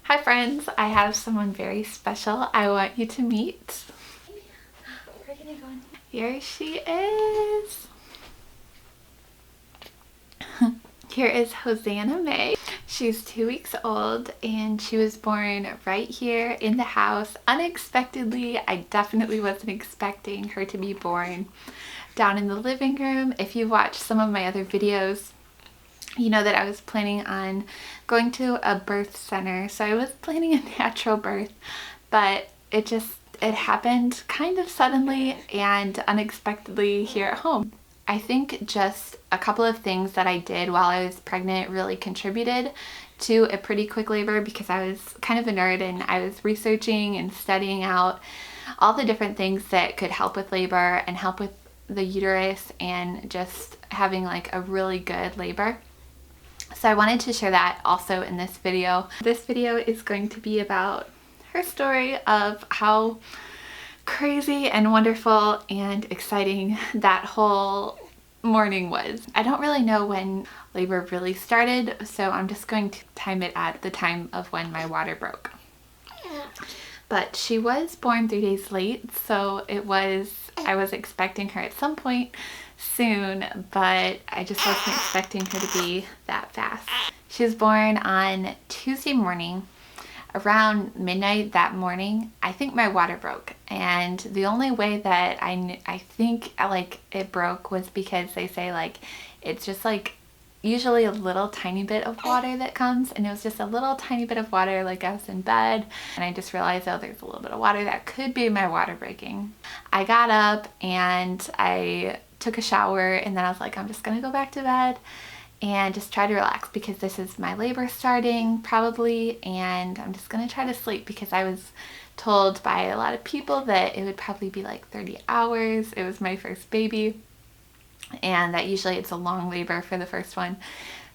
Hi friends, I have someone very special I want you to meet. Where are you going? Here she is. Here is Hosanna May. She's 2 weeks old and she was born right here in the house unexpectedly. I definitely wasn't expecting her to be born down in the living room. If you watched some of my other videos, you know that I was planning on going to a birth center. So I was planning a natural birth, but it happened kind of suddenly and unexpectedly here at home. I think just a couple of things that I did while I was pregnant really contributed to a pretty quick labor, because I was kind of a nerd and I was researching and studying out all the different things that could help with labor and help with the uterus and just having like a really good labor. So I wanted to share that also in this video. This video is going to be about her story of how crazy and wonderful and exciting that whole morning was. I don't really know when labor really started, so I'm just going to time it at the time of when my water broke. But she was born 3 days late, so I was expecting her at some point soon, but I just wasn't expecting her to be that fast. She was born on Tuesday morning. Around midnight that morning, I think my water broke, and the only way that I think like it broke was because they say like it's just like usually a little tiny bit of water that comes, and it was just a little tiny bit of water. Like I was in bed and I just realized, oh, there's a little bit of water, that could be my water breaking. I got up and I took a shower, and then I was like, I'm just gonna go back to bed and just try to relax because this is my labor starting probably, and I'm just gonna try to sleep because I was told by a lot of people that it would probably be like 30 hours. It was my first baby, and that usually it's a long labor for the first one.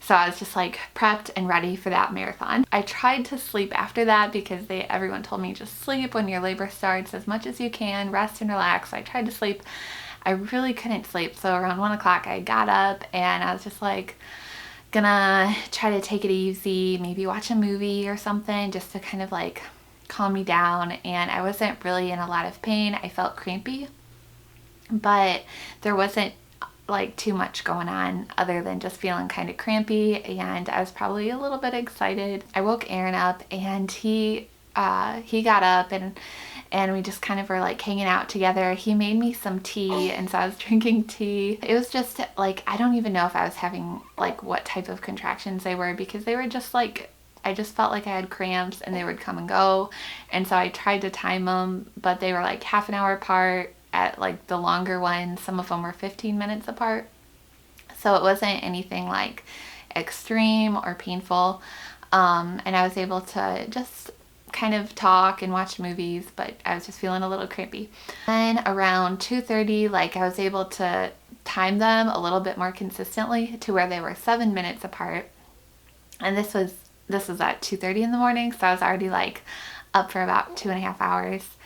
So I was just like prepped and ready for that marathon. I tried to sleep after that because everyone told me just sleep when your labor starts as much as you can, rest and relax. So I tried to sleep. I really couldn't sleep. So around 1 o'clock I got up and I was just like gonna try to take it easy, maybe watch a movie or something just to kind of like calm me down. And I wasn't really in a lot of pain. I felt crampy, but there wasn't like too much going on other than just feeling kind of crampy, and I was probably a little bit excited. I woke Aaron up and he got up and we just kind of were like hanging out together. He made me some tea, and so I was drinking tea. It was just like, I don't even know if I was having like what type of contractions they were, because they were just like, I just felt like I had cramps and they would come and go. And so I tried to time them, but they were like half an hour apart. At like the longer ones, some of them were 15 minutes apart. So it wasn't anything like extreme or painful. And I was able to just kind of talk and watch movies, but I was just feeling a little crampy. Then around 2:30, like I was able to time them a little bit more consistently to where they were 7 minutes apart. And this was at 2:30 in the morning, so I was already like up for about 2.5 hours.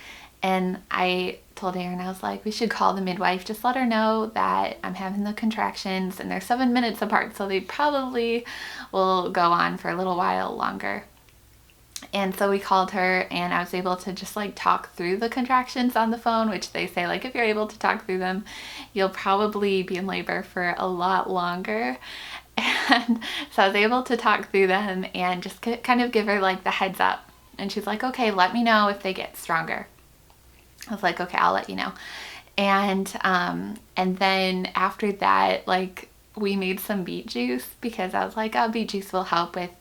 And I told Aaron, I was like, we should call the midwife, just let her know that I'm having the contractions and they're 7 minutes apart, so they probably will go on for a little while longer. And so we called her, and I was able to just like talk through the contractions on the phone, which they say like if you're able to talk through them, you'll probably be in labor for a lot longer. And so I was able to talk through them and just kind of give her like the heads up. And she's like, okay, let me know if they get stronger. I was like, okay, I'll let you know. And then after that, like we made some beet juice, because I was like, oh, beet juice will help with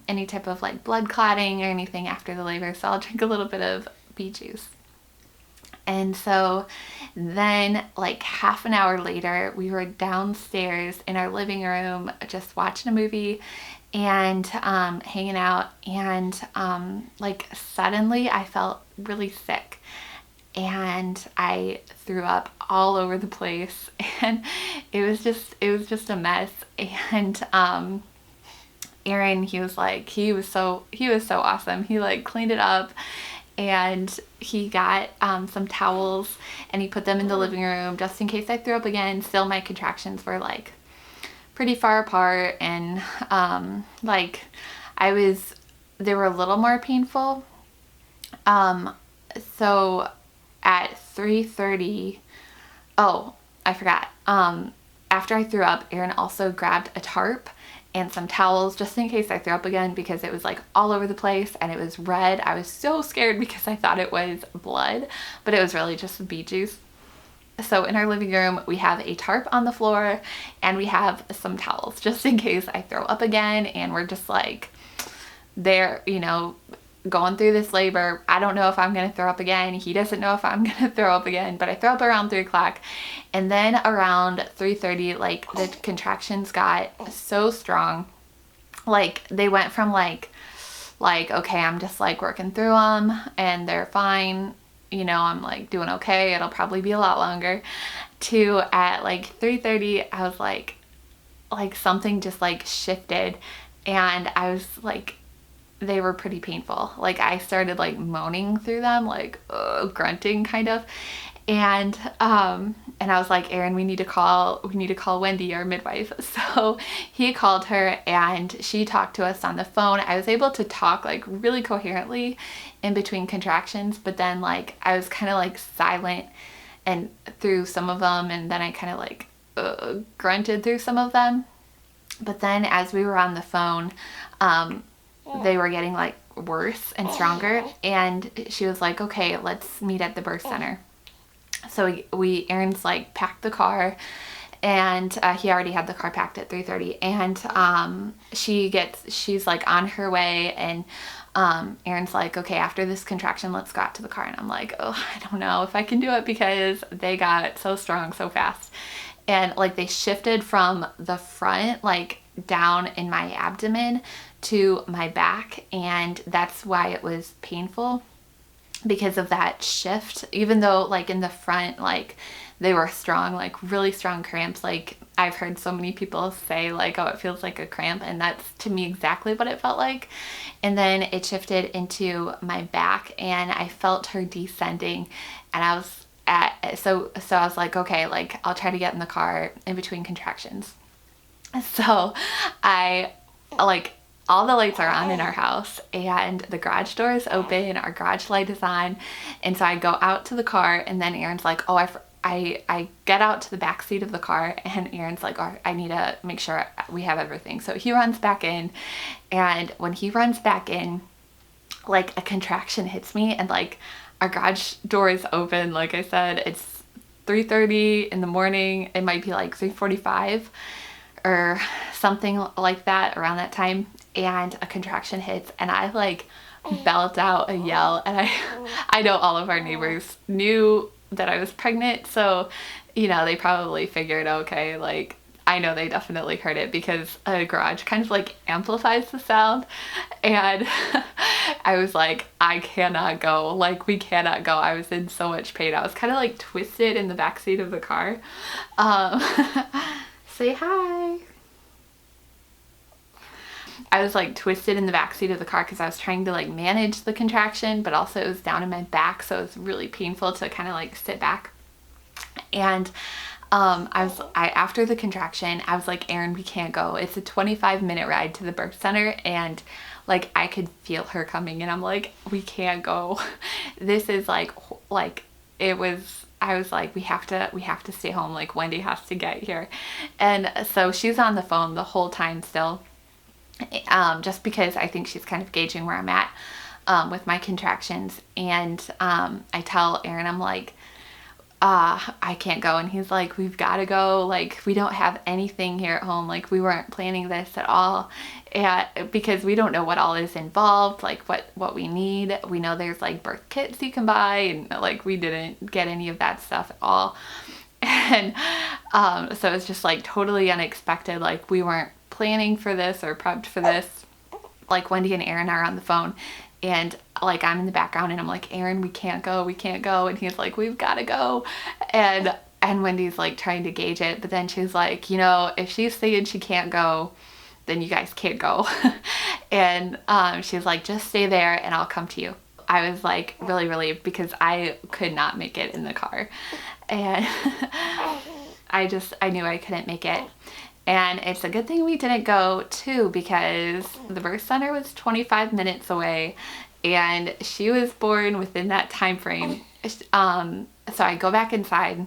any type of like blood clotting or anything after the labor. So I'll drink a little bit of beet juice. And so then like half an hour later, we were downstairs in our living room just watching a movie and hanging out, and like suddenly I felt really sick and I threw up all over the place, and it was just a mess. And Aaron, he was so awesome. He like cleaned it up, and he got some towels and he put them in the living room just in case I threw up again. Still, my contractions were like pretty far apart, and like I was they were a little more painful. So at 3:30, oh, I forgot. After I threw up, Aaron also grabbed a tarp and some towels just in case I threw up again, because it was like all over the place and it was red. I was so scared because I thought it was blood, but it was really just beet juice. So in our living room, we have a tarp on the floor and we have some towels just in case I throw up again, and we're just like there, you know, going through this labor. I don't know if I'm gonna throw up again. He doesn't know if I'm gonna throw up again, but I throw up around 3 o'clock. And then around 3:30, like the contractions got so strong. Like they went from like, okay, I'm just like working through them and they're fine. You know, I'm like doing okay. It'll probably be a lot longer. To at like 3:30, I was like something just like shifted, and I was like, they were pretty painful. Like I started like moaning through them, like grunting kind of. And I was like, Aaron, we need to call Wendy, our midwife. So he called her and she talked to us on the phone. I was able to talk like really coherently in between contractions, but then like I was kind of like silent and through some of them, and then I kind of like grunted through some of them. But then as we were on the phone, they were getting like worse and stronger, and she was like, okay, let's meet at the birth center. So Aaron's like packed the car, and he already had the car packed at 3:30, and she's like on her way, and Aaron's like, okay, after this contraction, let's go out to the car. And I'm like, oh, I don't know if I can do it because they got so strong so fast. And like they shifted from the front, like down in my abdomen to my back, and that's why it was painful, because of that shift. Even though like in the front, like they were strong, like really strong cramps. Like I've heard so many people say like, oh, it feels like a cramp, and that's to me exactly what it felt like. And then it shifted into my back and I felt her descending, and I was so I was like, okay, like I'll try to get in the car in between contractions. So I like, all the lights are on in our house and the garage door is open, our garage light is on, and so I go out to the car, and then Aaron's like, oh, I get out to the back seat of the car, and Aaron's like, oh, I need to make sure we have everything. So he runs back in, and when he runs back in, like a contraction hits me, and like our garage door is open. Like I said, it's 3:30 in the morning. It might be like 3:45 or something like that, around that time, and a contraction hits, and I like belt out a yell. And I know all of our neighbors knew that I was pregnant, so you know, they probably figured, okay, like I know they definitely heard it because a garage kind of like amplifies the sound. And I was like, I cannot go, like we cannot go. I was in so much pain. I was kind of like twisted in the back seat of the car. Say hi. I was like twisted in the back seat of the car because I was trying to like manage the contraction, but also it was down in my back, so it was really painful to kind of like sit back. And after the contraction, I was like, Aaron, we can't go. It's a 25-minute ride to the birth center, and like I could feel her coming, and I'm like, we can't go. This is like it was. I was like, we have to stay home. Like Wendy has to get here. And so she's on the phone the whole time still, just because I think she's kind of gauging where I'm at with my contractions. And I tell Aaron, I'm like, I can't go. And he's like, we've got to go. Like, we don't have anything here at home. Like, we weren't planning this at all. And because we don't know what all is involved, like what we need. We know there's like birth kits you can buy, and like we didn't get any of that stuff at all. And so it's just like totally unexpected. Like we weren't planning for this or prepped for this. Like Wendy and Aaron are on the phone, and like I'm in the background, and I'm like, Aaron, we can't go. And he's like, we've got to go. And Wendy's like trying to gauge it, but then she's like, you know, if she's saying she can't go, then you guys can't go. And she's like, just stay there and I'll come to you. I was like really relieved because I could not make it in the car, and I knew I couldn't make it. And it's a good thing we didn't go too, because the birth center was 25 minutes away and she was born within that time frame. So I go back inside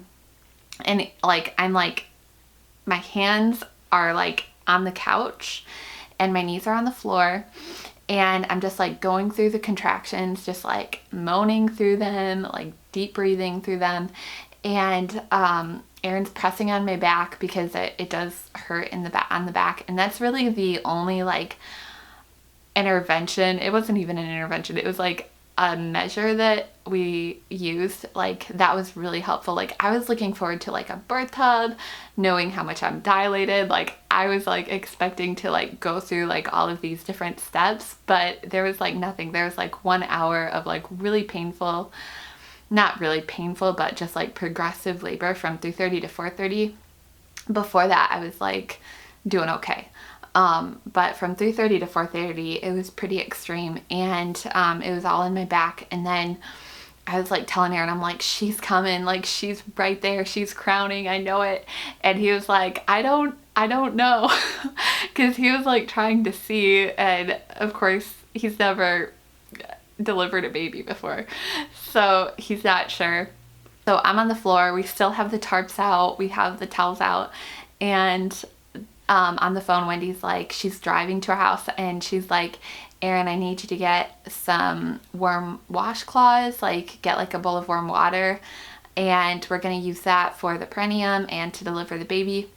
and like I'm like, my hands are like on the couch and my knees are on the floor, and I'm just like going through the contractions, just like moaning through them, like deep breathing through them. And Aaron's pressing on my back because it does hurt in the back, on the back. And that's really the only like intervention. It wasn't even an intervention. It was like a measure that we used. Like that was really helpful. Like I was looking forward to like a birth tub, knowing how much I'm dilated. Like I was like expecting to like go through like all of these different steps, but there was like nothing. There was like 1 hour of like really painful, not really painful, but just like progressive labor from 3:30 to 4:30. Before that, I was like doing okay. But from 3:30 to 4:30, it was pretty extreme, and it was all in my back. And then I was like telling Aaron, I'm like, she's coming, like she's right there, she's crowning, I know it. And he was like, I don't know, because he was like trying to see, and of course he's never delivered a baby before, so he's not sure. So I'm on the floor, we still have the tarps out, we have the towels out, and on the phone Wendy's like, she's driving to our house and she's like, Aaron, I need you to get some warm washcloths, like get like a bowl of warm water, and we're going to use that for the perineum and to deliver the baby,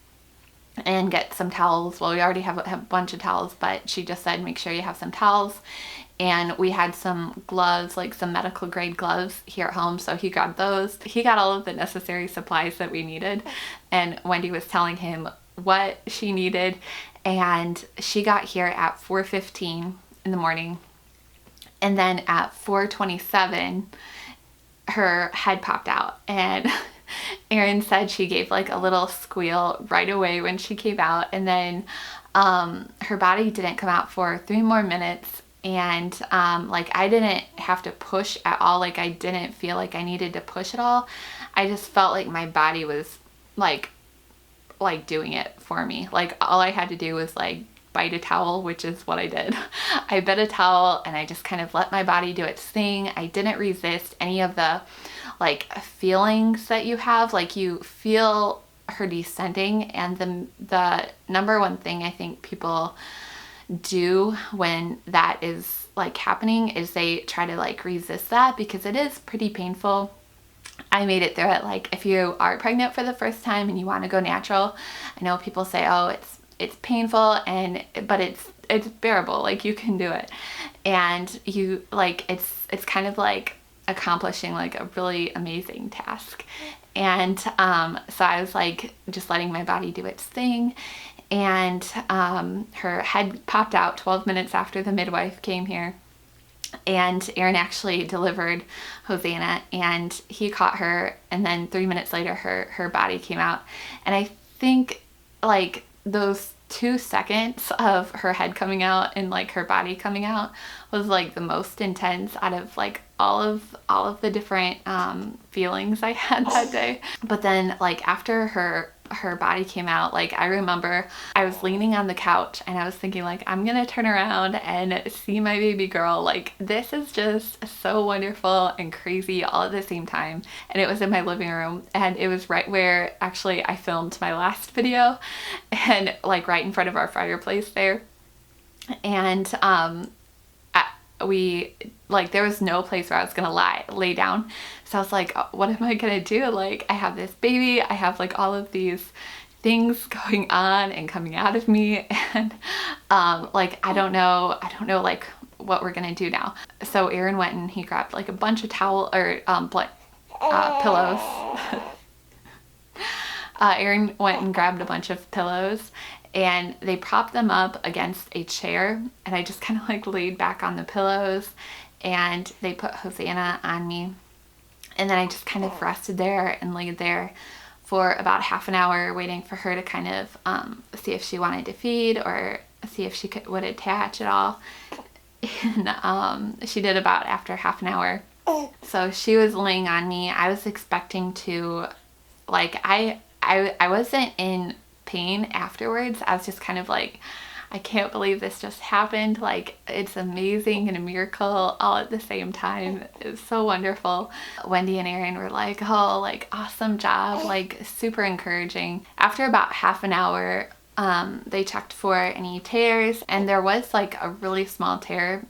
and get some towels. Well, we already have a bunch of towels, but she just said make sure you have some towels. And we had some gloves, like some medical grade gloves here at home, so he grabbed those. He got all of the necessary supplies that we needed, and Wendy was telling him what she needed, and she got here at 4:15 in the morning, and then at 4:27 her head popped out, and Erin said she gave like a little squeal right away when she came out, and then her body didn't come out for 3 more minutes. And like I didn't have to push at all. Like I didn't feel like I needed to push at all. I just felt like my body was like doing it for me. Like all I had to do was like bite a towel, which is what I did. I bit a towel and I just kind of let my body do its thing. I didn't resist any of the like feelings that you have. Like you feel her descending, and the number one thing I think people do when that is like happening is they try to like resist that, because it is pretty painful. I made it through it. Like if you are pregnant for the first time and you want to go natural, I know people say, oh, it's painful, but it's bearable, like you can do it. And you like it's kind of like accomplishing like a really amazing task. And so I was like just letting my body do its thing, and her head popped out 12 minutes after the midwife came here. And Aaron actually delivered Hosanna, and he caught her, and then 3 minutes later her body came out. And I think like those 2 seconds of her head coming out and like her body coming out was like the most intense out of like all of the different feelings I had that day. But then like after her body came out, like I remember I was leaning on the couch and I was thinking like, I'm gonna turn around and see my baby girl. Like this is just so wonderful and crazy all at the same time. And it was in my living room, and it was right where actually I filmed my last video, and like right in front of our fireplace there. And we like there was no place where I was gonna lay down. So I was like, what am I gonna do? Like I have this baby, I have like all of these things going on and coming out of me, and like I don't know like what we're gonna do now. So Aaron went and he grabbed like a bunch of pillows. Aaron went and grabbed a bunch of pillows, and they propped them up against a chair, and I just kind of like laid back on the pillows, and they put Hosanna on me, and then I just kind of rested there and laid there for about half an hour waiting for her to kind of see if she wanted to feed or see if she would attach at all. And she did about after half an hour. So she was laying on me. I was expecting to like I wasn't in pain afterwards. I was just kind of like, I can't believe this just happened. Like, it's amazing and a miracle all at the same time. It was so wonderful. Wendy and Aaron were like, oh, like, awesome job, like, super encouraging. After about half an hour, they checked for any tears, and there was like a really small tear.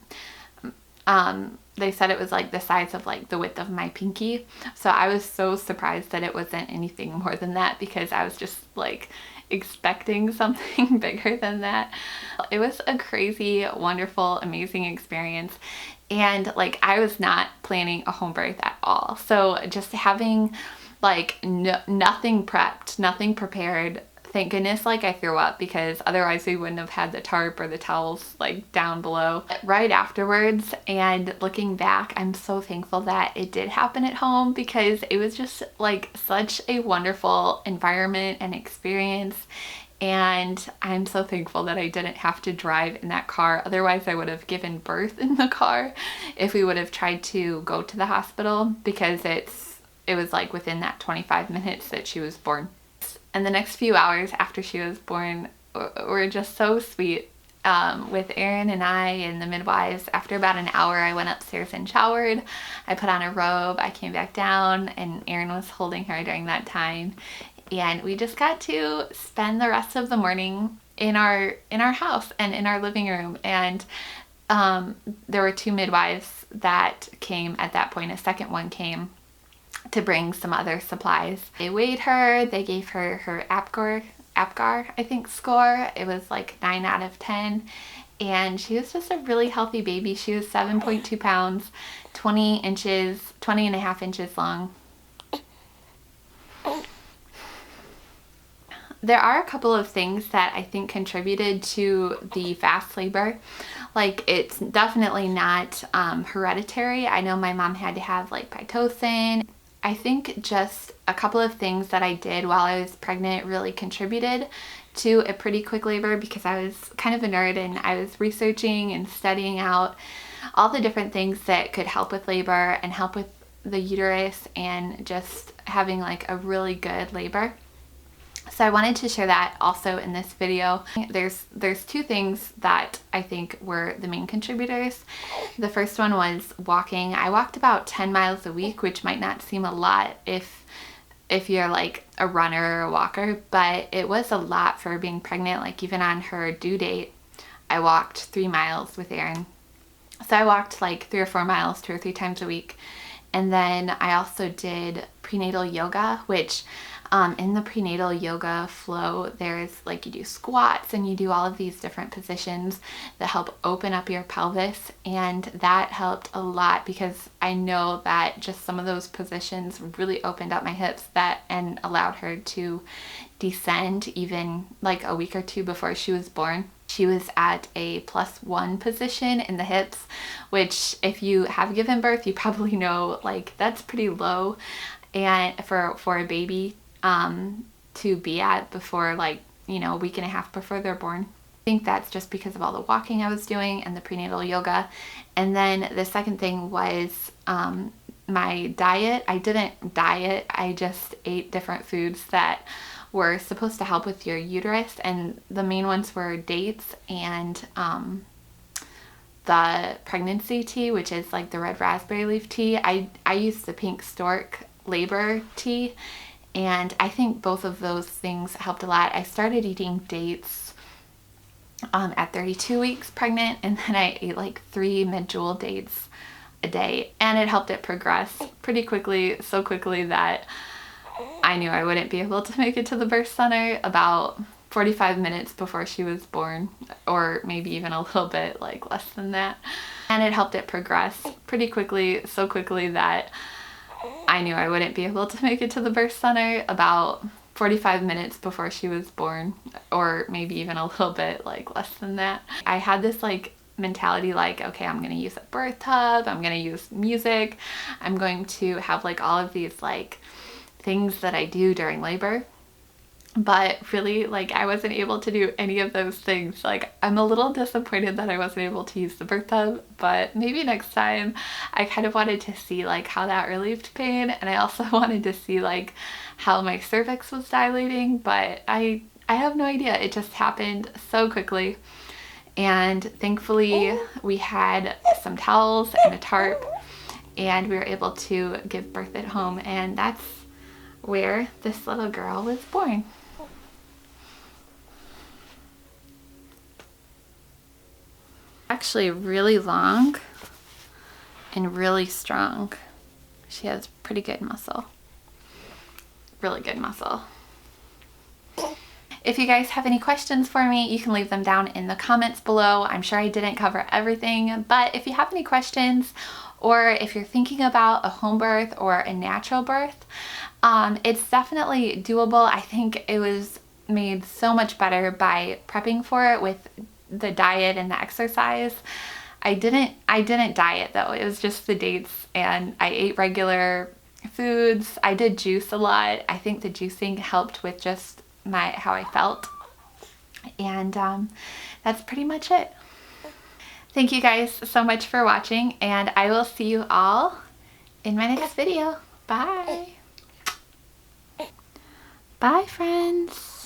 They said it was like the size of like the width of my pinky. So I was so surprised that it wasn't anything more than that, because I was just like expecting something bigger than that. It was a crazy, wonderful, amazing experience. And like, I was not planning a home birth at all. So just having like nothing prepped, nothing prepared. Thank goodness like I threw up, because otherwise we wouldn't have had the tarp or the towels like down below right afterwards. And looking back, I'm so thankful that it did happen at home, because it was just like such a wonderful environment and experience. And I'm so thankful that I didn't have to drive in that car. Otherwise I would have given birth in the car if we would have tried to go to the hospital, because it was like within that 25 minutes that she was born. And the next few hours after she was born were just so sweet, with Aaron and I and the midwives. After about an hour, I went upstairs and showered. I put on a robe. I came back down, and Aaron was holding her during that time. And we just got to spend the rest of the morning in our house and in our living room. And there were 2 midwives that came at that point. A second one came to bring some other supplies. They weighed her, they gave her her APGAR, I think, score. It was like 9 out of 10. And she was just a really healthy baby. She was 7.2 pounds, 20 and a half inches long. There are a couple of things that I think contributed to the fast labor. Like, it's definitely not hereditary. I know my mom had to have like Pitocin. I think just a couple of things that I did while I was pregnant really contributed to a pretty quick labor, because I was kind of a nerd and I was researching and studying out all the different things that could help with labor and help with the uterus and just having like a really good labor. So I wanted to share that also in this video. There's 2 things that I think were the main contributors. The first one was walking. I walked about 10 miles a week, which might not seem a lot if you're like a runner or a walker, but it was a lot for being pregnant. Like, even on her due date, I walked 3 miles with Aaron. So I walked like 3 or 4 miles 2 or 3 times a week. And then I also did prenatal yoga, which in the prenatal yoga flow, there's like, you do squats and you do all of these different positions that help open up your pelvis. And that helped a lot, because I know that just some of those positions really opened up my hips and allowed her to descend even like a week or 2 before she was born. She was at a +1 position in the hips, which if you have given birth, you probably know like that's pretty low, and for a baby to be at before, like, you know, a week and a half before they're born. I think that's just because of all the walking I was doing and the prenatal yoga. And then the second thing was my diet. I didn't diet, I just ate different foods that were supposed to help with your uterus, and the main ones were dates and the pregnancy tea, which is like the red raspberry leaf tea. I used the pink stork labor tea, and I think both of those things helped a lot. I started eating dates at 32 weeks pregnant, and then I ate like 3 medjool dates a day, and it helped it progress pretty quickly, so quickly that I knew I wouldn't be able to make it to the birth center about 45 minutes before she was born, or maybe even a little bit like less than that. And it helped it progress pretty quickly, so quickly that I knew I wouldn't be able to make it to the birth center about 45 minutes before she was born, or maybe even a little bit like less than that. I had this like mentality like, okay, I'm gonna use a birth tub, I'm gonna use music, I'm going to have like all of these like things that I do during labor. But really, like, I wasn't able to do any of those things. Like, I'm a little disappointed that I wasn't able to use the birth tub, but maybe next time. I kind of wanted to see like how that relieved pain, and I also wanted to see like how my cervix was dilating, but I I have no idea. It just happened so quickly. And thankfully we had some towels and a tarp, and we were able to give birth at home, and that's where this little girl was born. Actually really long and really strong. She has pretty good muscle. Really good muscle. If you guys have any questions for me, you can leave them down in the comments below. I'm sure I didn't cover everything, but if you have any questions, or if you're thinking about a home birth or a natural birth, it's definitely doable. I think it was made so much better by prepping for it with the diet and the exercise. I didn't diet though. It was just the dates, and I ate regular foods. I did juice a lot. I think the juicing helped with just how I felt, and that's pretty much it. Thank you guys so much for watching, and I will see you all in my next video. Bye. Bye, friends.